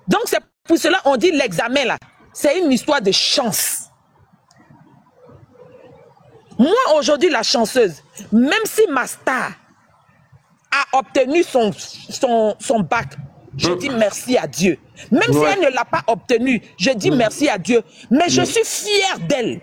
Donc c'est pour cela qu'on dit l'examen là, c'est une histoire de chance. Moi aujourd'hui la chanceuse, même si ma star a obtenu son bac, je dis merci à Dieu. Même si elle ne l'a pas obtenu, je dis merci à Dieu. Mais je suis fière d'elle.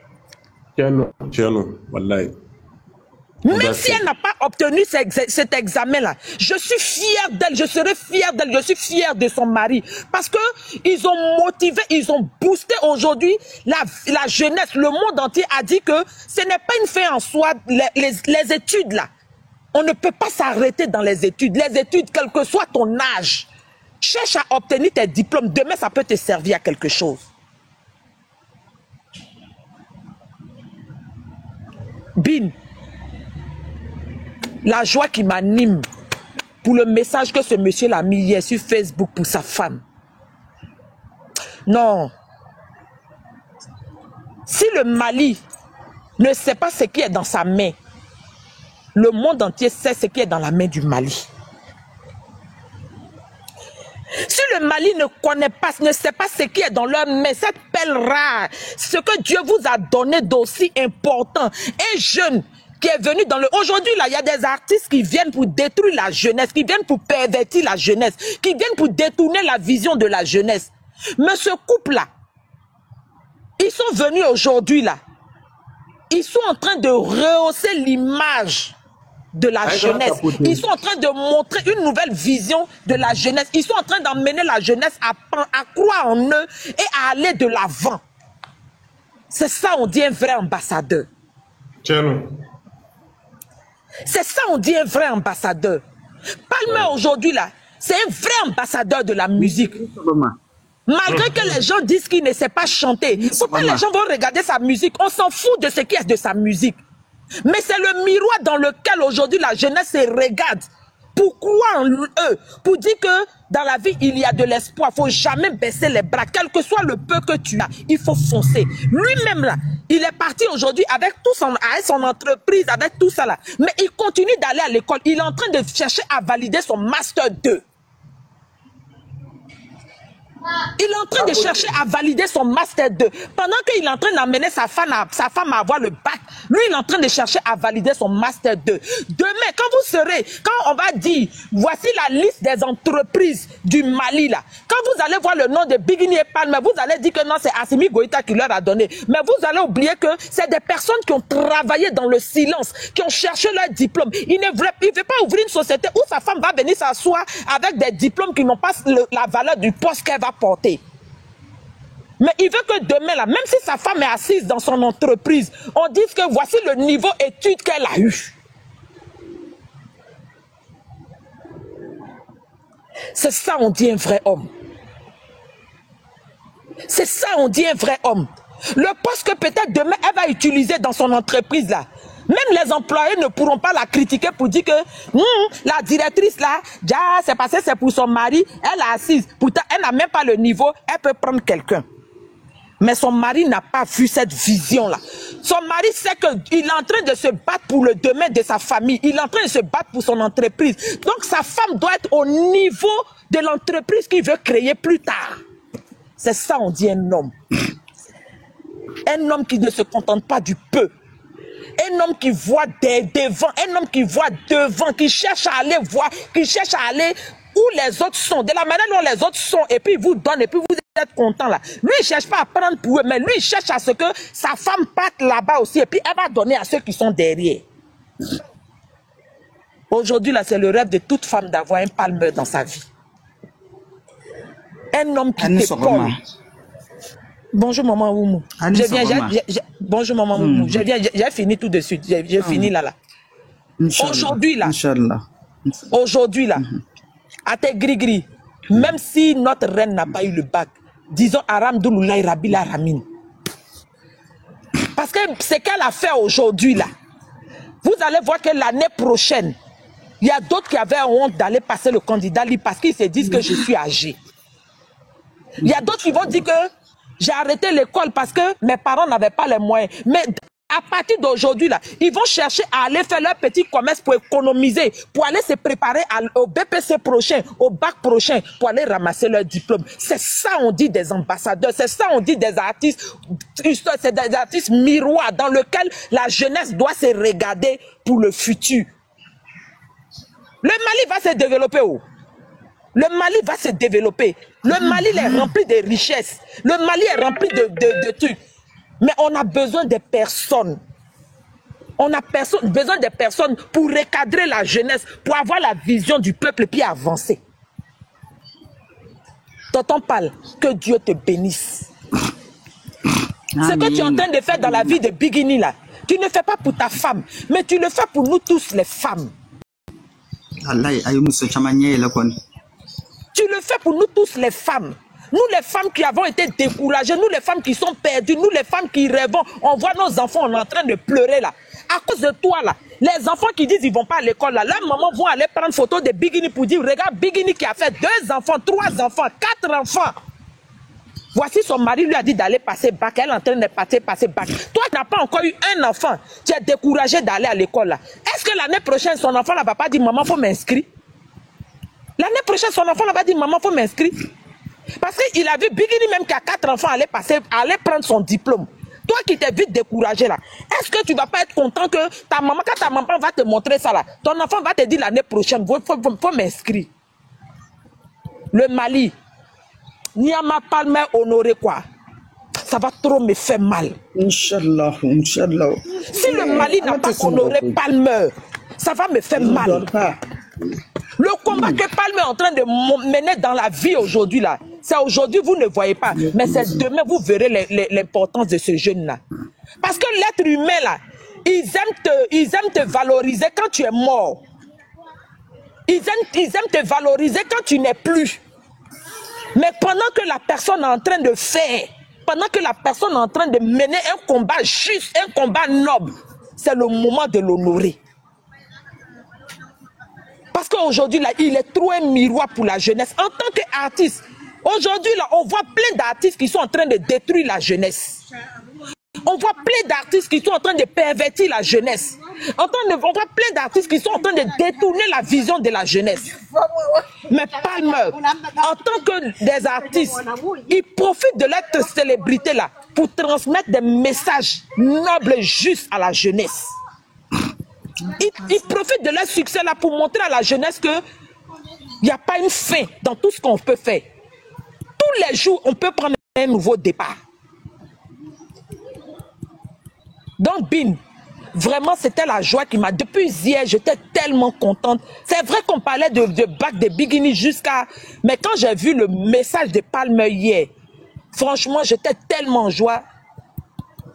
Même si elle n'a pas obtenu cet examen-là, je suis fière d'elle, je serai fière d'elle, je suis fière de son mari. Parce que ils ont motivé, ils ont boosté aujourd'hui la jeunesse. Le monde entier a dit que ce n'est pas une fin en soi, les études là. On ne peut pas s'arrêter dans les études. Les études, quel que soit ton âge, cherche à obtenir tes diplômes. Demain, ça peut te servir à quelque chose. Bin. La joie qui m'anime pour le message que ce monsieur l'a mis hier sur Facebook pour sa femme. Non. Si le Mali ne sait pas ce qui est dans sa main, le monde entier sait ce qui est dans la main du Mali. Si le Mali ne connaît pas, ne sait pas ce qui est dans leur main, cette pelle rare, ce que Dieu vous a donné d'aussi important, un jeune qui est venu dans le... Aujourd'hui, là, il y a des artistes qui viennent pour détruire la jeunesse, qui viennent pour pervertir la jeunesse, qui viennent pour détourner la vision de la jeunesse. Mais ce couple-là, ils sont venus aujourd'hui, là, ils sont en train de rehausser l'image de la jeunesse. Ils sont en train de montrer une nouvelle vision de la jeunesse. Ils sont en train d'emmener la jeunesse à croire en eux et à aller de l'avant. C'est ça, on dit un vrai ambassadeur. C'est ça, on dit un vrai ambassadeur. Palmer aujourd'hui, là, c'est un vrai ambassadeur de la musique. Malgré que les gens disent qu'il ne sait pas chanter. Pourquoi les gens vont regarder sa musique? On s'en fout de ce qui est de sa musique. Mais c'est le miroir dans lequel aujourd'hui la jeunesse se regarde. Pour croire en eux, pour dire que dans la vie il y a de l'espoir. Il ne faut jamais baisser les bras, quel que soit le peu que tu as, il faut foncer. Lui-même là, il est parti aujourd'hui avec tout avec son entreprise, avec tout ça là. Mais il continue d'aller à l'école. Il est en train de chercher à valider son Master 2. Il est en train de chercher à valider son Master 2. Pendant qu'il est en train d'amener sa femme à avoir le bac, lui, il est en train de chercher à valider son Master 2. Demain, quand on va dire, voici la liste des entreprises du Mali, là. Quand vous allez voir le nom de Bigini et Palmer, vous allez dire que non, c'est Assimi Goïta qui leur a donné. Mais vous allez oublier que c'est des personnes qui ont travaillé dans le silence, qui ont cherché leur diplôme. Il ne veut pas ouvrir une société où sa femme va venir s'asseoir avec des diplômes qui n'ont pas la valeur du poste qu'elle va porter. Mais il veut que demain, là, même si sa femme est assise dans son entreprise, on dise que voici le niveau études qu'elle a eu. C'est ça, on dit un vrai homme. C'est ça, on dit un vrai homme. Le poste que peut-être demain, elle va utiliser dans son entreprise, là. Même les employés ne pourront pas la critiquer pour dire que la directrice là, c'est passé, c'est pour son mari, elle est assise. Pourtant, elle n'a même pas le niveau, elle peut prendre quelqu'un. Mais son mari n'a pas vu cette vision-là. Son mari sait qu'il est en train de se battre pour le demain de sa famille. Il est en train de se battre pour son entreprise. Donc, sa femme doit être au niveau de l'entreprise qu'il veut créer plus tard. C'est ça, on dit un homme. Un homme qui ne se contente pas du peu. Un homme qui voit devant, un homme qui voit devant, qui cherche à aller voir, qui cherche à aller où les autres sont, de la manière dont les autres sont, et puis il vous donne, et puis vous êtes content là. Lui, il ne cherche pas à prendre pour eux, mais lui, il cherche à ce que sa femme parte là-bas aussi, et puis elle va donner à ceux qui sont derrière. Aujourd'hui, là, c'est le rêve de toute femme d'avoir un Palmer dans sa vie. Un homme qui t'épaule. Bonjour maman Oumou. Bonjour maman Oumou. J'ai fini tout de suite. J'ai fini là. Aujourd'hui là, à tes gris-gris, même si notre reine n'a pas eu le bac, disons Aram Douloulaï Rabila Ramin. Parce que ce qu'elle a fait aujourd'hui là, vous allez voir que l'année prochaine, il y a d'autres qui avaient honte d'aller passer le candidat parce qu'ils se disent que je suis âgé. Il y a d'autres qui vont dire que j'ai arrêté l'école parce que mes parents n'avaient pas les moyens. Mais À partir d'aujourd'hui, là, ils vont chercher à aller faire leur petit commerce pour économiser, pour aller se préparer au BPC prochain, au bac prochain, pour aller ramasser leur diplôme. C'est ça on dit des ambassadeurs, c'est ça on dit des artistes, c'est des artistes miroirs dans lesquels la jeunesse doit se regarder pour le futur. Le Mali va se développer où? Le Mali va se développer. Le Mali est rempli de richesses. Le Mali est rempli de trucs. Mais on a besoin de personnes. On a besoin de personnes pour recadrer la jeunesse, pour avoir la vision du peuple et puis avancer. Tonton Pal, que Dieu te bénisse. Ce que tu es en train de faire dans la vie de Biguini là, tu ne fais pas pour ta femme, mais tu le fais pour nous tous les femmes. Tu le fais pour nous tous les femmes. Nous les femmes qui avons été découragées, nous les femmes qui sont perdues, nous les femmes qui rêvons, on voit nos enfants, on est en train de pleurer là. À cause de toi là, les enfants qui disent ils vont pas à l'école là, leurs mamans vont aller prendre photo de Biguini pour dire regarde Biguini qui a fait 2 enfants, 3 enfants, 4 enfants. Voici son mari lui a dit d'aller passer bac, elle est en train de passer bac. Toi tu n'as pas encore eu un enfant, tu es découragé d'aller à l'école là. Est-ce que l'année prochaine son enfant là va pas dire maman faut m'inscrire? L'année prochaine son enfant là va dire maman faut m'inscrire. Parce qu'il a vu Biguini même qui a 4 enfants aller prendre son diplôme. Toi qui t'es vite découragé là, est-ce que tu vas pas être content que ta maman, quand ta maman va te montrer ça là, ton enfant va te dire l'année prochaine, faut m'inscrire. Le Mali, Niama Palmer honoré quoi? Ça va trop me faire mal. Inch'Allah, Inch'Allah. Si le Mali n'a pas honoré Palmer, ça va me faire mal. Le combat que Palmer est en train de mener dans la vie aujourd'hui là, c'est aujourd'hui vous ne voyez pas, mais c'est demain vous verrez l'importance de ce jeune là. Parce que l'être humain là, ils aiment te valoriser quand tu es mort. Ils aiment te valoriser quand tu n'es plus. Mais pendant que la personne est en train de faire, pendant que la personne est en train de mener un combat juste, un combat noble, c'est le moment de l'honorer. Parce qu'aujourd'hui, là, il est trop un miroir pour la jeunesse. En tant qu'artiste, aujourd'hui, là, on voit plein d'artistes qui sont en train de détruire la jeunesse. On voit plein d'artistes qui sont en train de pervertir la jeunesse. On voit plein d'artistes qui sont en train de détourner la vision de la jeunesse. Mais Palmer, en tant que des artistes, ils profitent de leur célébrité là pour transmettre des messages nobles et justes à la jeunesse. Ils profitent de leur succès là pour montrer à la jeunesse que il n'y a pas une fin dans tout ce qu'on peut faire. Tous les jours, on peut prendre un nouveau départ. Donc, Bin, vraiment, c'était la joie qui m'a... Depuis hier, j'étais tellement contente. C'est vrai qu'on parlait de bac de Biguini jusqu'à... Mais quand j'ai vu le message de Palmer hier, franchement, j'étais tellement en joie.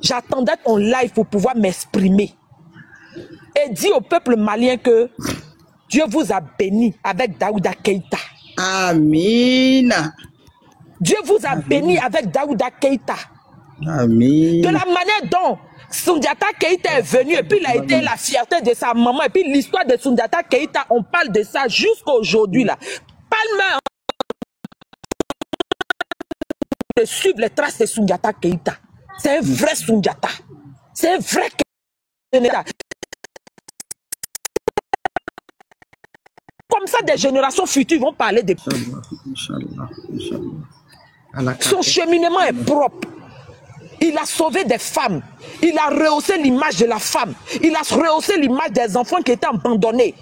J'attendais ton live pour pouvoir m'exprimer. Et dit au peuple malien que Dieu vous a béni avec Daouda Keïta. Amen. Dieu vous a béni avec Daouda Keïta. Amen. De la manière dont Soundiata Keïta est venu et puis il a été la fierté de sa maman. Et puis l'histoire de Soundiata Keïta, on parle de ça jusqu'à aujourd'hui là. Palmer de suivre les traces de Soundiata Keïta. C'est un vrai Soundiata. C'est un vrai Keïta. Comme ça, des générations futures vont parler de... Son cheminement est propre. Il a sauvé des femmes. Il a rehaussé l'image de la femme. Il a rehaussé l'image des enfants qui étaient abandonnés.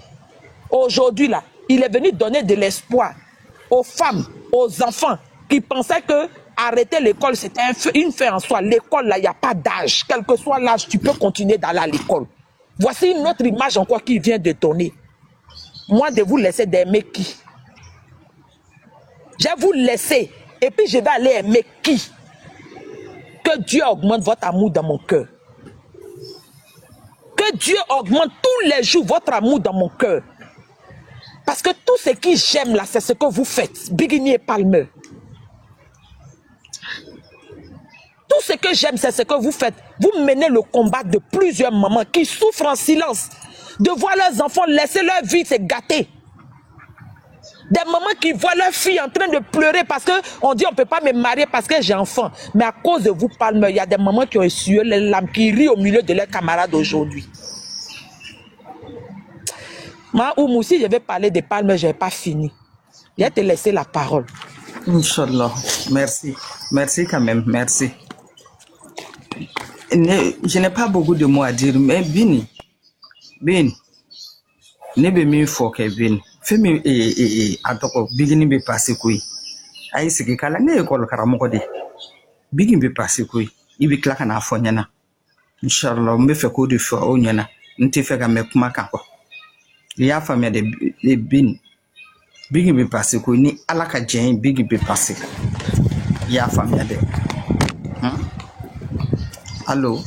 Aujourd'hui, là, il est venu donner de l'espoir aux femmes, aux enfants qui pensaient que arrêter l'école, c'était une fin en soi. L'école, là, il n'y a pas d'âge. Quel que soit l'âge, tu peux continuer d'aller à l'école. Voici une autre image encore qui vient de donner. Moi, de vous laisser d'aimer qui? Je vais vous laisser et puis je vais aller aimer qui? Que Dieu augmente votre amour dans mon cœur. Que Dieu augmente tous les jours votre amour dans mon cœur. Parce que tout ce que j'aime là, c'est ce que vous faites. Biguini et Palmer. Tout ce que j'aime, c'est ce que vous faites. Vous menez le combat de plusieurs mamans qui souffrent en silence. De voir leurs enfants laisser leur vie se gâter. Des mamans qui voient leur fille en train de pleurer parce qu'on dit on ne peut pas me marier parce que j'ai enfant. Mais à cause de vous, Palmer, il y a des mamans qui ont essuyé les larmes, qui rient au milieu de leurs camarades aujourd'hui. Moi, Oumou, si je vais parler de Palmer, je n'ai pas fini. Je vais te laisser la parole. Inch'Allah. Merci. Merci quand même. Merci. Je n'ai pas beaucoup de mots à dire, mais Bini, ne be min fɔ kɛ Bini, fɛn min a tɔgɔ Bigini bɛ passé koyi. A y'i sigi k'a la, ne ye école karamɔgɔ de. Bigini bɛ passé koyi. I bɛ tila ka n'a fɔ ɲɛna. Inch'Allah, n bɛ fɛ k'o de fɔ aw ɲɛna. N tɛ fɛ ka mɛn kuma kan kɔ. I y'a faamuya de Bini. Bigini bɛ passé koyi, ni Ala ka jɛn ye Bigini bɛ passé. I y'a faamuya de. Allô?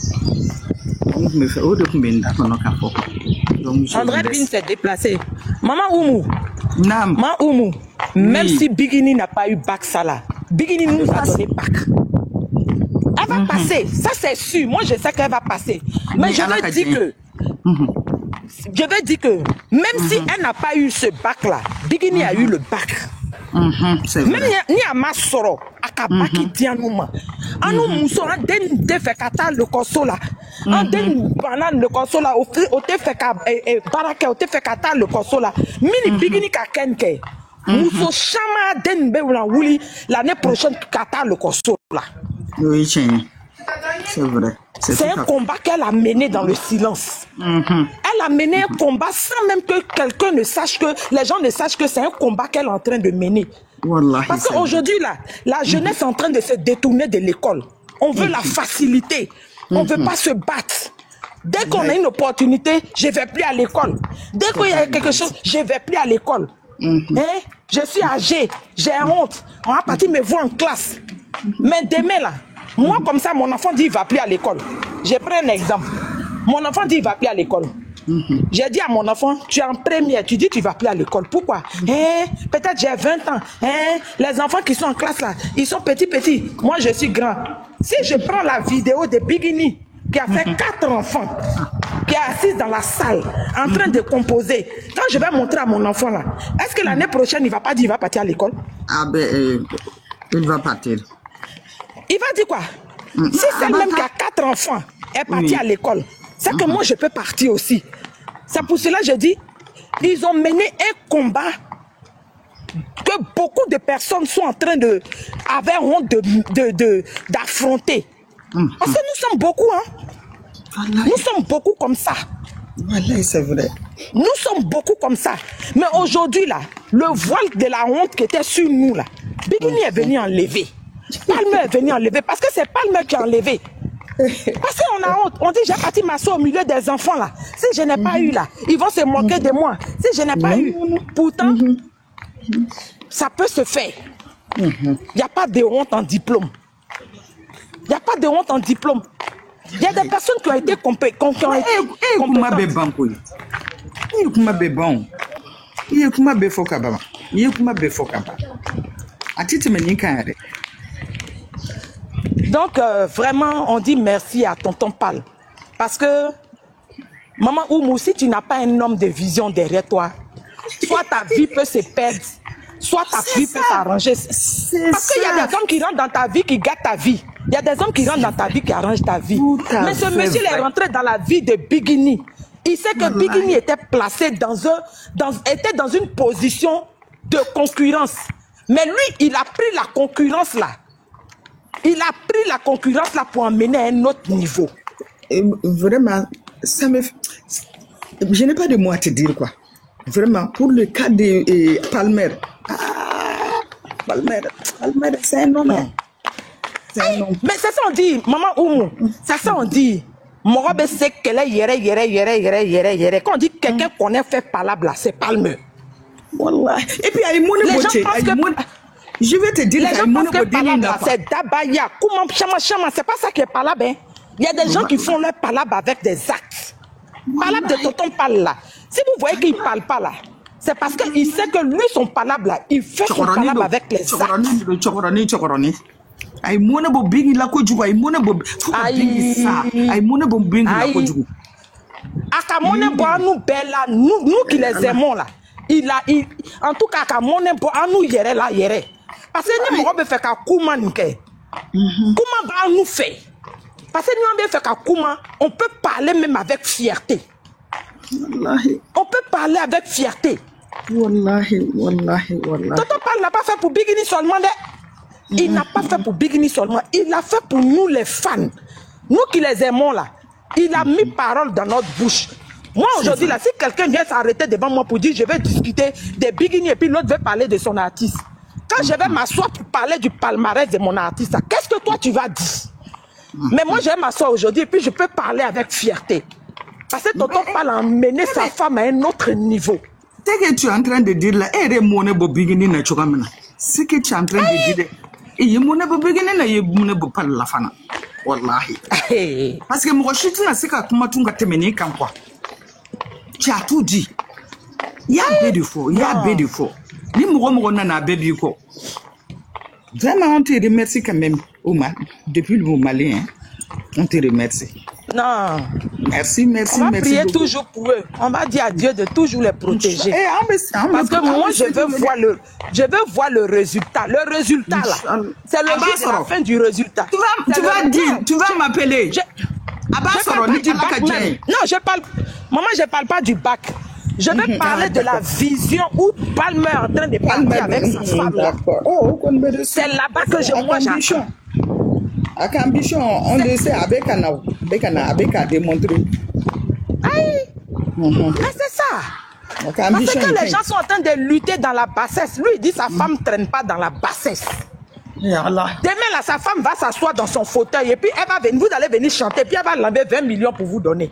André Bin s'est déplacé. Maman Oumou. Nam. Maman Oumou. Oui. Même si Bigini n'a pas eu bac, ça là. Bigini nous a donné bac. Elle va passer. Ça c'est sûr. Moi je sais qu'elle va passer. Mais je veux dire que. Je veux dire que même si elle n'a pas eu ce bac là, Bigini a eu le bac. Même ni à ma soro, à Kabaki Dianouma. En nous moussons, en den te fait kata le corso là. En den banane le corso là, au te fait barake, au te fait kata le corso là. Mini Bigini ka kenke. Mousso chama den beula wuli l'année prochaine kata le corso là. Oui, c'est vrai. C'est un combat qu'elle a mené dans le silence. Elle a mené un combat sans même que quelqu'un ne sache que, les gens ne sachent que c'est un combat qu'elle est en train de mener. Wallahi, parce qu'aujourd'hui, là, la jeunesse est en train de se détourner de l'école. On veut la facilité. On ne veut pas se battre. Dès qu'on a une opportunité, je ne vais plus à l'école. Dès qu'il y a quelque chose, je ne vais plus à l'école. Je suis âgée, j'ai honte. On va partir me voir en classe. Mais demain, là, moi, comme ça, mon enfant dit il ne va plus à l'école. Je prends un exemple. Mon enfant dit il ne va plus à l'école. J'ai dit à mon enfant, tu es en première, tu dis tu ne vas plus à l'école. Pourquoi? Peut-être j'ai 20 ans. Les enfants qui sont en classe là, ils sont petits. Moi, je suis grand. Si je prends la vidéo de Bigini, qui a fait 4 enfants, qui est assise dans la salle, en train de composer, quand je vais montrer à mon enfant là, est-ce que l'année prochaine, il ne va pas dire il va partir à l'école? Ah ben, il va partir. Il va dire quoi? Si celle-même qui a 4 enfants est partie à l'école, c'est que moi je peux partir aussi. C'est pour cela que je dis, ils ont mené un combat que beaucoup de personnes sont en train de, avec honte d'affronter. Parce que nous sommes beaucoup, hein. Nous sommes beaucoup comme ça. Voilà, c'est vrai. Nous sommes beaucoup comme ça. Mais aujourd'hui là, le voile de la honte qui était sur nous là, Bigini est venu enlever. Palmer est venu enlever parce que c'est Palmer qui a enlevé. Parce qu'on a honte. On dit j'ai parti m'asseoir au milieu des enfants là. Si je n'ai pas eu là, ils vont se moquer de moi. Si je n'ai pas eu. Pourtant, ça peut se faire. Il n'y a pas de honte en diplôme. Il n'y a pas de honte en diplôme. Il y a des personnes qui ont été compétentes. Donc, vraiment, on dit merci à tonton Pal. Parce que, maman Oumou, si tu n'as pas un homme de vision derrière toi, soit ta vie peut se perdre, soit ta vie peut s'arranger. Parce qu'il y a des hommes qui rentrent dans ta vie, qui gâtent ta vie. Il y a des hommes qui rentrent dans ta vie, qui arrangent ta vie. Mais ce monsieur est rentré dans la vie de Bigini. Il sait que Bigini était placé était dans une position de concurrence. Mais lui, il a pris la concurrence là. Il a pris la concurrence là pour emmener à un autre niveau. Et vraiment, ça me... Je n'ai pas de mots à te dire, quoi. Vraiment, pour le cas de Palmer. Palmer, c'est un homme. Mais c'est ça on dit, maman Oumou. C'est ça on dit. Morobe sait qu'elle est yere. Quand on dit quelqu'un connaît fait palabre là, c'est Palmer. Wallah. Et puis, il y a les gens pensent que... Je vais te dire, les gens pensent que palabre c'est Dabaya. Comment chama, c'est pas ça qui est palabre. Hein? Il y a des gens qui font leur palabre avec des actes. Palabre de tonton Pal là. Si vous voyez qu'il ne parle pas là, c'est parce qu'il sait que lui, son palabre là, il fait son palabre avec les actes. Akamone boa nous bella, nous qui les aimons là. en tout cas, quand mon impôt, à nous, yere là, yere. Parce que nous, on veut faire qu'à Kouma, Kouma va nous faire. Parce que nous, on veut faire qu'à Kouma, on peut parler même avec fierté. Wallahi. On peut parler avec fierté. Wallahi. Tonton Paul n'a pas fait pour Bigini seulement. Il n'a pas fait pour Bigini seulement. Il l'a fait pour nous, les fans. Nous qui les aimons là. Il a mis parole dans notre bouche. Moi aujourd'hui là, si quelqu'un vient s'arrêter devant moi pour dire je vais discuter des Bigini et puis l'autre veut parler de son artiste. Quand je vais m'asseoir pour parler du palmarès de mon artiste, qu'est-ce que toi tu vas dire? Mais moi je vais m'asseoir aujourd'hui et puis je peux parler avec fierté. Parce que tonton Paul a emmené sa femme à un autre niveau. Ce que tu es en train de dire là, ce que tu es en train de dire, il y a mon Bigini na ye mon pas la fana. Wallahi. Parce que moi je suis là, c'est que comment tu vas te mener comme quoi. Tu as tout dit. Il y a beautiful, il y a beautiful. Ni moi na baby ko. Vraiment on te remercie quand même, Ouma, depuis le Mali, hein. On te remercie. Non. Merci. On va prier toujours pour eux. On va dire à Dieu de toujours les protéger. Parce que moi, je veux voir le résultat. Le résultat, là, c'est le jour de la fin du résultat. Tu vas dire, tu vas m'appeler. Non, je parle. Maman, je ne parle pas du bac. Je vais parler de la vision où Palmer est en train de parler avec sa femme. C'est là-bas que moi j'attends. Avec ambition, on le sait, avec un démontrer. C'est ça. Parce que les gens sont en train de lutter dans la bassesse. Lui, il dit sa femme ne traîne pas dans la bassesse. Demain, là, sa femme va s'asseoir dans son fauteuil et puis elle va venir, vous allez venir chanter, puis elle va l'enlever 20 millions pour vous donner.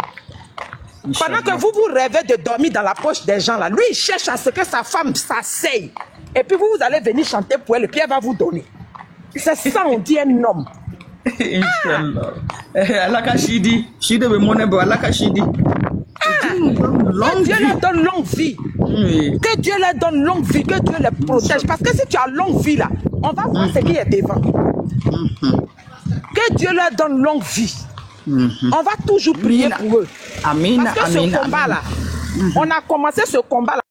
Pendant que vous rêvez de dormir dans la poche des gens, là, lui, il cherche à ce que sa femme s'asseye. Et puis vous allez venir chanter pour elle et puis elle va vous donner. C'est ça, on dit un homme. Inch'Allah. Alakashidi. Shide be monebo alakashidi. Que Dieu leur donne longue vie. Que Dieu leur donne longue vie. Que Dieu les protège. Parce que si tu as longue vie là, on va voir ce qui est devant. Que Dieu leur donne longue vie. On va toujours prier pour eux. Amen. Parce que ce combat là, on a commencé ce combat là.